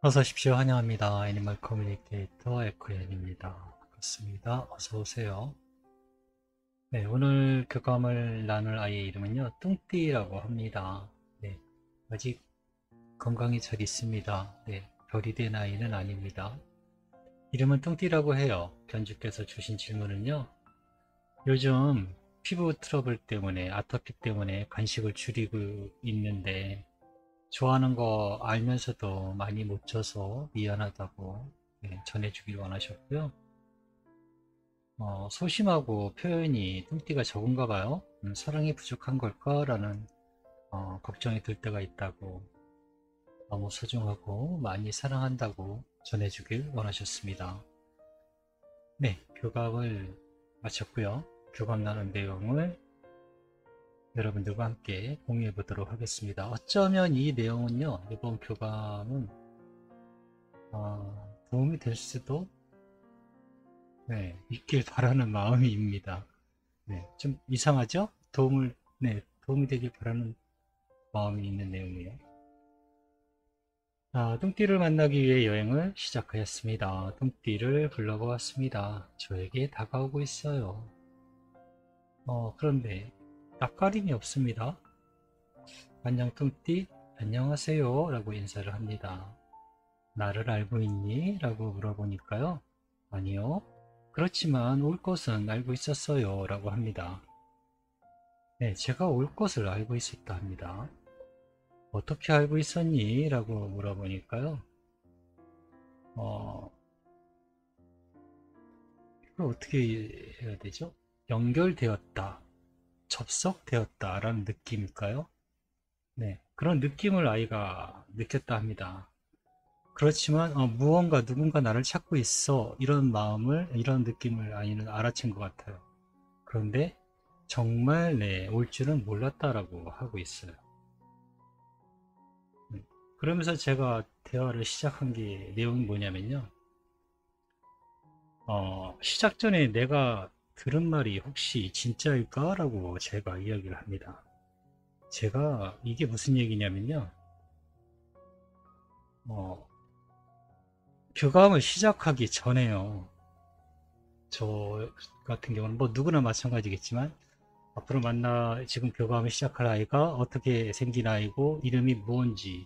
어서 오십시오. 환영합니다. 애니멀 커뮤니케이터 에코앤입니다. 반갑습니다. 어서 오세요. 네, 오늘 교감을 나눌 아이의 이름은요, 뚱띠라고 합니다. 네, 아직 건강이 잘 있습니다. 네, 별이 된 아이는 아닙니다. 이름은 뚱띠라고 해요. 견주께서 주신 질문은요, 요즘 피부 트러블 때문에, 아토피 때문에 간식을 줄이고 있는데, 좋아하는 거 알면서도 많이 못 줘서 미안하다고 네, 전해주길 원하셨고요. 소심하고 표현이 뚱띠가 적은가 봐요. 사랑이 부족한 걸까라는 걱정이 들 때가 있다고 너무 소중하고 많이 사랑한다고 전해주길 원하셨습니다. 네, 교감을 마쳤고요. 교감 나눈 내용을 여러분들과 함께 공유해 보도록 하겠습니다. 어쩌면 이 내용은요, 이번 교감은 도움이 될 수도 네, 있길 바라는 마음입니다. 네, 좀 이상하죠? 도움이 되길 바라는 마음이 있는 내용이에요. 뚱띠를 만나기 위해 여행을 시작하였습니다. 뚱띠를 불러보았습니다. 저에게 다가오고 있어요. 그런데 낯가림이 없습니다. 안녕 뚱띠, 안녕하세요 라고 인사를 합니다. 나를 알고 있니? 라고 물어보니까요. 아니요. 그렇지만 올 것은 알고 있었어요 라고 합니다. 네, 제가 올 것을 알고 있었다 합니다. 어떻게 알고 있었니? 라고 물어보니까요. 어, 이걸 어떻게 해야 되죠? 연결되었다, 접속되었다 라는 느낌일까요? 네, 그런 느낌을 아이가 느꼈다 합니다. 그렇지만 무언가 누군가 나를 찾고 있어 이런 느낌을 아이는 알아챈 것 같아요. 그런데 정말 네, 올 줄은 몰랐다라고 하고 있어요. 그러면서 제가 대화를 시작한 게 내용이 뭐냐면요. 시작 전에 내가 들은 말이 혹시 진짜일까? 라고 제가 이야기를 합니다. 제가 이게 무슨 얘기냐면요. 어, 교감을 시작하기 전에요. 저 같은 경우는 뭐 누구나 마찬가지겠지만 앞으로 지금 교감을 시작할 아이가 어떻게 생긴 아이고 이름이 뭔지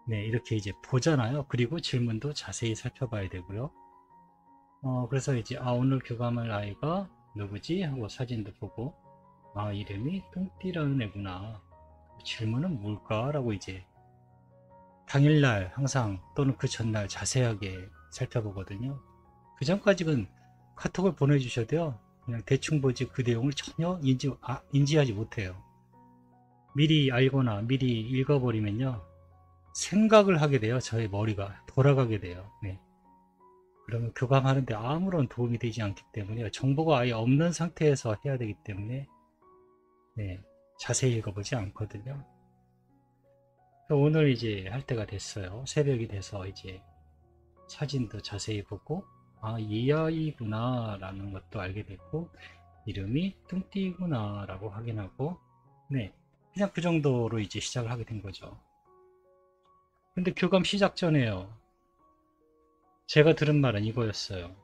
네, 이렇게 이제 보잖아요. 그리고 질문도 자세히 살펴봐야 되고요. 그래서 이제 오늘 교감할 아이가 누구지? 하고 사진도 보고 이름이 뚱띠라는 애구나. 질문은 뭘까? 라고 이제 당일날 항상 또는 그 전날 자세하게 살펴보거든요. 그 전까지는 카톡을 보내주셔도요. 그냥 대충 보지 그 내용을 전혀 인지하지 못해요. 미리 알거나 미리 읽어버리면요. 생각을 하게 돼요. 저의 머리가 돌아가게 돼요. 네. 그러면 교감하는데 아무런 도움이 되지 않기 때문에 정보가 아예 없는 상태에서 해야 되기 때문에 네, 자세히 읽어보지 않거든요. 오늘 이제 할 때가 됐어요. 새벽이 돼서 이제 사진도 자세히 보고 이 아이구나 라는 것도 알게 됐고 이름이 뚱띠구나 라고 확인하고 네, 그냥 그 정도로 이제 시작을 하게 된 거죠. 근데 교감 시작 전에요. 제가 들은 말은 이거였어요.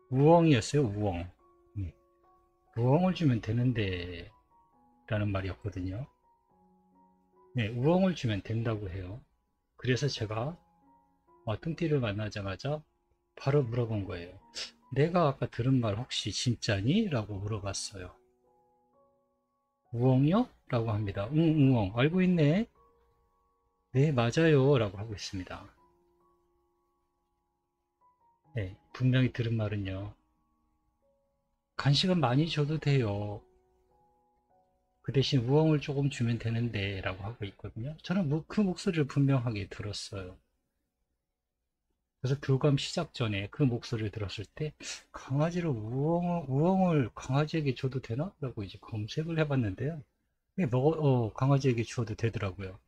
우엉이었어요, 우엉. 네, 우엉을 주면 되는데 라는 말이었거든요. 네, 우엉을 주면 된다고 해요. 그래서 제가 뚱띠를 만나자마자 바로 물어본 거예요. 내가 아까 들은 말 혹시 진짜니? 라고 물어봤어요. 우엉이요? 라고 합니다. 응, 우엉. 알고 있네? 네, 맞아요. 라고 하고 있습니다. 네, 분명히 들은 말은요. 간식은 많이 줘도 돼요. 그 대신 우엉을 조금 주면 되는데 라고 하고 있거든요. 저는 그 목소리를 분명하게 들었어요. 그래서 교감 시작 전에 그 목소리를 들었을 때 강아지를 우엉을 강아지에게 줘도 되나? 라고 이제 검색을 해봤는데요. 강아지에게 주어도 되더라고요.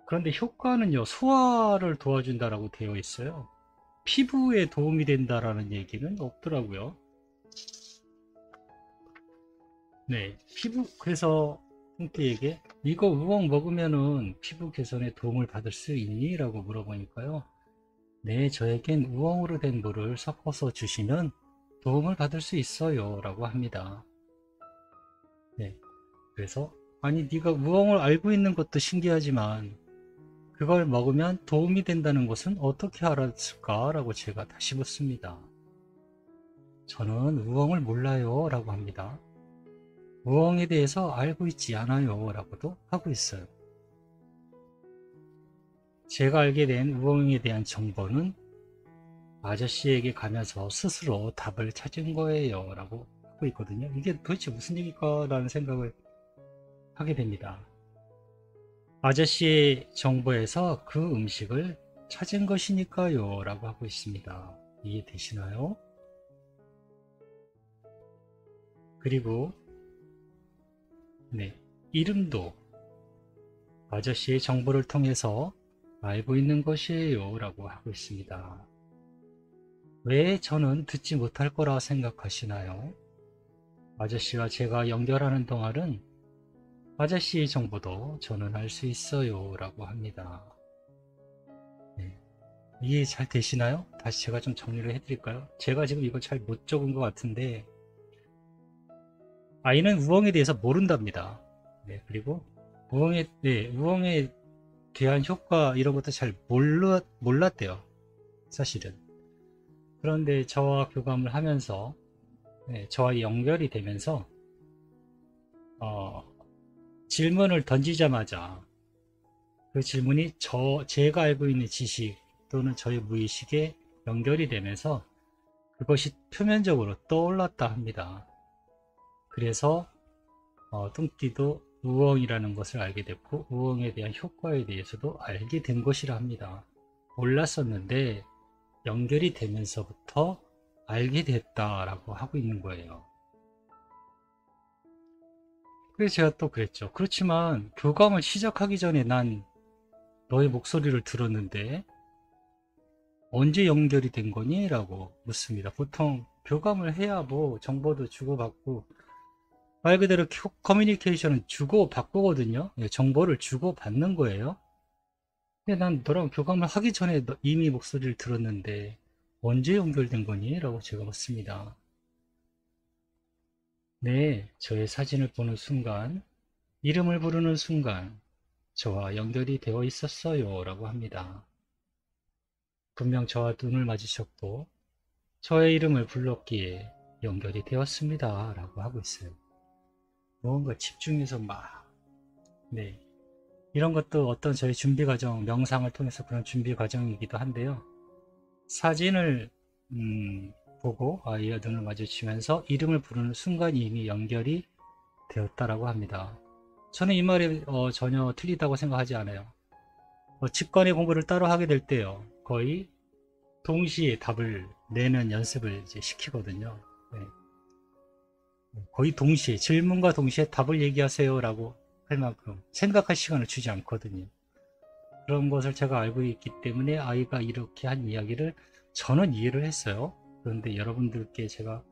그런데 효과는요, 소화를 도와준다라고 되어 있어요. 피부에 도움이 된다라는 얘기는 없더라고요. 네, 그래서 뚱띠에게 이거 우엉 먹으면은 피부 개선에 도움을 받을 수 있니? 라고 물어보니까요. 네, 저에겐 우엉으로 된 물을 섞어서 주시면 도움을 받을 수 있어요. 라고 합니다. 네, 그래서 아니 네가 우엉을 알고 있는 것도 신기하지만 그걸 먹으면 도움이 된다는 것은 어떻게 알았을까? 라고 제가 다시 묻습니다. 저는 우엉을 몰라요. 라고 합니다. 우엉에 대해서 알고 있지 않아요. 라고도 하고 있어요. 제가 알게 된 우엉에 대한 정보는 아저씨에게 가면서 스스로 답을 찾은 거예요. 라고 하고 있거든요. 이게 도대체 무슨 얘기일까? 라는 생각을 하게 됩니다. 아저씨의 정보에서 그 음식을 찾은 것이니까요. 라고 하고 있습니다. 이해되시나요? 그리고 네, 이름도 아저씨의 정보를 통해서 알고 있는 것이에요. 라고 하고 있습니다. 왜 저는 듣지 못할 거라 생각하시나요? 아저씨와 제가 연결하는 동안은 아저씨의 정보도 저는 알 수 있어요. 라고 합니다. 네, 이해 잘 되시나요? 다시 제가 좀 정리를 해드릴까요? 제가 지금 이거 잘 못 적은 것 같은데 아이는 우엉에 대해서 모른답니다. 네, 그리고 우엉에 대한 효과 이런 것도 잘 몰랐대요. 사실은. 그런데 저와 교감을 하면서 네, 저와 연결이 되면서 어, 질문을 던지자마자 그 질문이 제가 알고 있는 지식 또는 저의 무의식에 연결이 되면서 그것이 표면적으로 떠올랐다 합니다. 그래서 뚱띠도 우엉이라는 것을 알게 됐고 우엉에 대한 효과에 대해서도 알게 된 것이라 합니다. 몰랐었는데 연결이 되면서부터 알게 됐다라고 하고 있는 거예요. 그래서 제가 또 그랬죠. 그렇지만 교감을 시작하기 전에 난 너의 목소리를 들었는데 언제 연결이 된 거니? 라고 묻습니다. 보통 교감을 해야 뭐 정보도 주고받고 말 그대로 커뮤니케이션은 주고받고거든요. 예, 정보를 주고받는 거예요. 근데 난 너랑 교감을 하기 전에 이미 목소리를 들었는데 언제 연결된 거니? 라고 제가 묻습니다. 네, 저의 사진을 보는 순간, 이름을 부르는 순간 저와 연결이 되어 있었어요. 라고 합니다. 분명 저와 눈을 마주쳤고 저의 이름을 불렀기에 연결이 되었습니다. 라고 하고 있어요. 무언가 집중해서 네. 이런 것도 어떤 저희 준비 과정, 명상을 통해서 그런 준비 과정이기도 한데요. 사진을 보고 아이와 눈을 마주치면서 이름을 부르는 순간 이미 연결이 되었다라고 합니다. 저는 이 말이 전혀 틀리다고 생각하지 않아요. 직관의 공부를 따로 하게 될 때요. 거의 동시에 답을 내는 연습을 이제 시키거든요. 네. 거의 동시에 질문과 동시에 답을 얘기하세요 라고 할 만큼 생각할 시간을 주지 않거든요. 그런 것을 제가 알고 있기 때문에 아이가 이렇게 한 이야기를 저는 이해를 했어요. 그런데 여러분들께 제가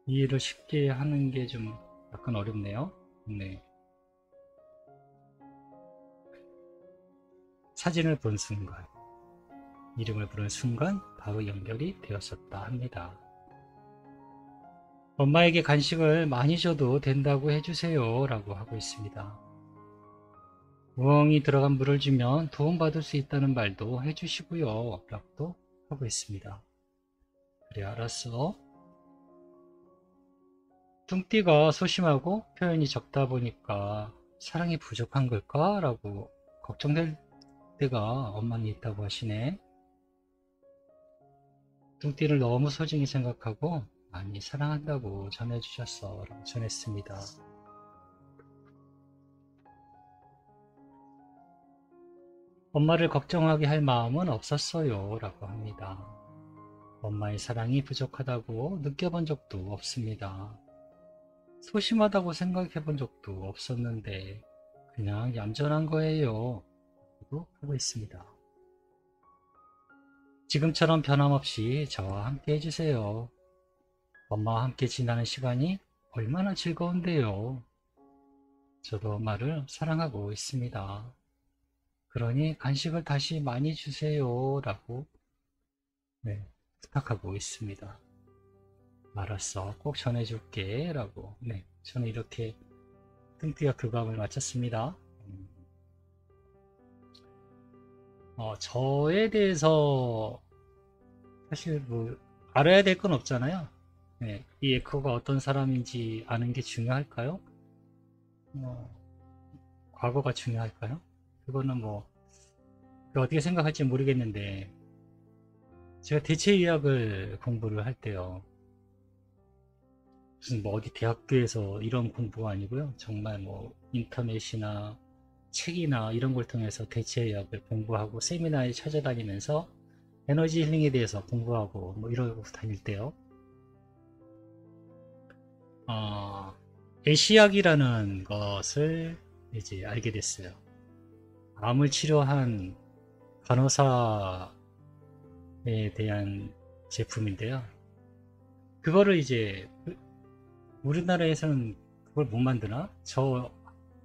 이해를 쉽게 하는 게 좀 약간 어렵네요. 네. 사진을 본 순간, 이름을 부른 순간 바로 연결이 되었었다 합니다. 엄마에게 간식을 많이 줘도 된다고 해주세요 라고 하고 있습니다. 우엉이 들어간 물을 주면 도움받을 수 있다는 말도 해주시고요 라고도 하고 있습니다. 그래 알았어. 뚱띠가 소심하고 표현이 적다 보니까 사랑이 부족한 걸까? 라고 걱정될 때가 엄마는 있다고 하시네. 뚱띠를 너무 소중히 생각하고 많이 사랑한다고 전해주셨어 라고 전했습니다. 엄마를 걱정하게 할 마음은 없었어요 라고 합니다. 엄마의 사랑이 부족하다고 느껴본 적도 없습니다. 소심하다고 생각해 본 적도 없었는데 그냥 얌전한 거예요 라고 하고 있습니다. 지금처럼 변함없이 저와 함께 해주세요. 엄마와 함께 지나는 시간이 얼마나 즐거운데요. 저도 엄마를 사랑하고 있습니다. 그러니 간식을 다시 많이 주세요. 라고 네, 부탁하고 있습니다. 알았어. 꼭 전해줄게. 라고. 네, 저는 이렇게 뚱띠가 교감을 마쳤습니다. 저에 대해서 사실 뭐 알아야 될 건 없잖아요. 네, 이 에코가 어떤 사람인지 아는 게 중요할까요? 어, 과거가 중요할까요? 그거는 뭐 어떻게 생각할지 모르겠는데 제가 대체의학을 공부를 할 때요. 무슨 뭐 어디 대학교에서 이런 공부가 아니고요. 정말 뭐 인터넷이나 책이나 이런 걸 통해서 대체의학을 공부하고 세미나에 찾아다니면서 에너지 힐링에 대해서 공부하고 뭐 이러고 다닐 때요. 애시약이라는 것을 이제 알게 됐어요. 암을 치료한 간호사에 대한 제품인데요. 그거를 이제 우리나라에서는 그걸 못 만드나? 저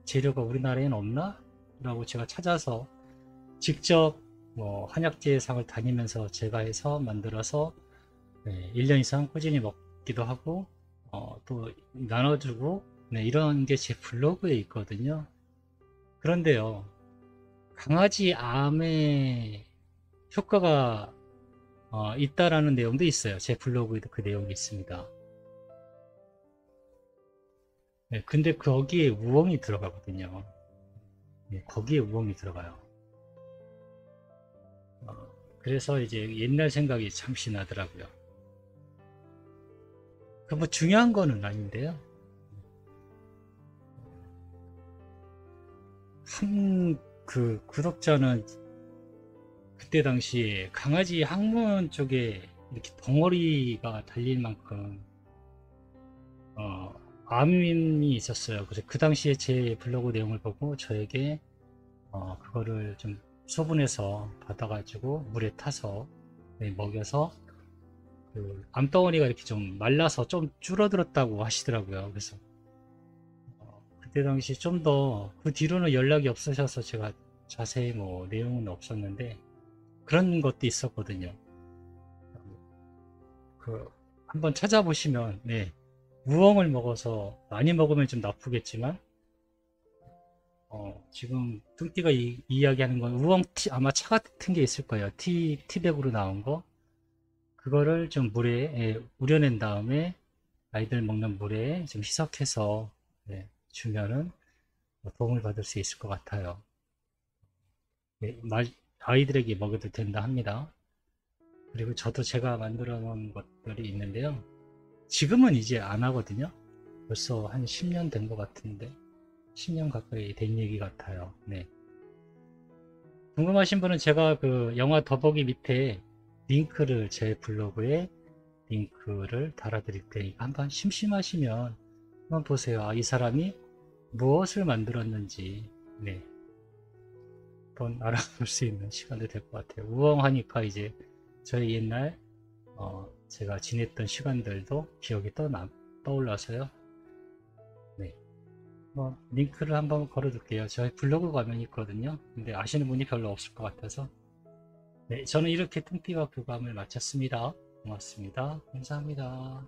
재료가 우리나라에는 없나? 라고 제가 찾아서 직접 뭐 한약재상을 다니면서 제가 해서 만들어서 1년 이상 꾸준히 먹기도 하고 또 나눠주고 이런 게 제 블로그에 있거든요. 그런데요, 강아지 암에 효과가 있다라는 내용도 있어요. 제 블로그에도 그 내용이 있습니다. 네, 근데 거기에 우엉이 들어가거든요. 네, 거기에 우엉이 들어가요. 그래서 이제 옛날 생각이 잠시 나더라고요. 그 뭐 중요한 거는 아닌데요. 한 그 구독자는 그때 당시에 강아지 항문 쪽에 이렇게 덩어리가 달릴 만큼 어, 암이 있었어요. 그래서 그 당시에 제 블로그 내용을 보고 저에게 그거를 좀 소분해서 받아가지고 물에 타서 먹여서 그 암덩어리가 이렇게 좀 말라서 좀 줄어들었다고 하시더라고요. 그래서 그때 당시 좀 더 그 뒤로는 연락이 없으셔서 제가 자세히 뭐 내용은 없었는데 그런 것도 있었거든요. 그 한번 찾아보시면 우엉을 먹어서 많이 먹으면 좀 나쁘겠지만 지금 뚱띠가 이야기하는 건 우엉 티 아마 차 같은 게 있을 거예요. 티백으로 나온 거 그거를 좀 물에 우려낸 다음에 아이들 먹는 물에 좀 희석해서 주면은 도움을 받을 수 있을 것 같아요. 아이들에게 먹여도 된다 합니다. 그리고 저도 제가 만들어 놓은 것들이 있는데요. 지금은 이제 안 하거든요. 벌써 한 10년 된 것 같은데 10년 가까이 된 얘기 같아요. 네. 궁금하신 분은 제가 그 영화 더보기 밑에 링크를 제 블로그에 링크를 달아드릴 테니까 한번 심심하시면 한번 보세요. 이 사람이 무엇을 만들었는지 한번 알아볼 수 있는 시간도 될 것 같아요. 우엉하니까 이제 저희 옛날 제가 지냈던 시간들도 기억이 떠올라서요. 네. 링크를 한번 걸어둘게요. 저희 블로그 가면 있거든요. 근데 아시는 분이 별로 없을 것 같아서. 네, 저는 이렇게 뚱띠와 교감을 마쳤습니다. 고맙습니다. 감사합니다.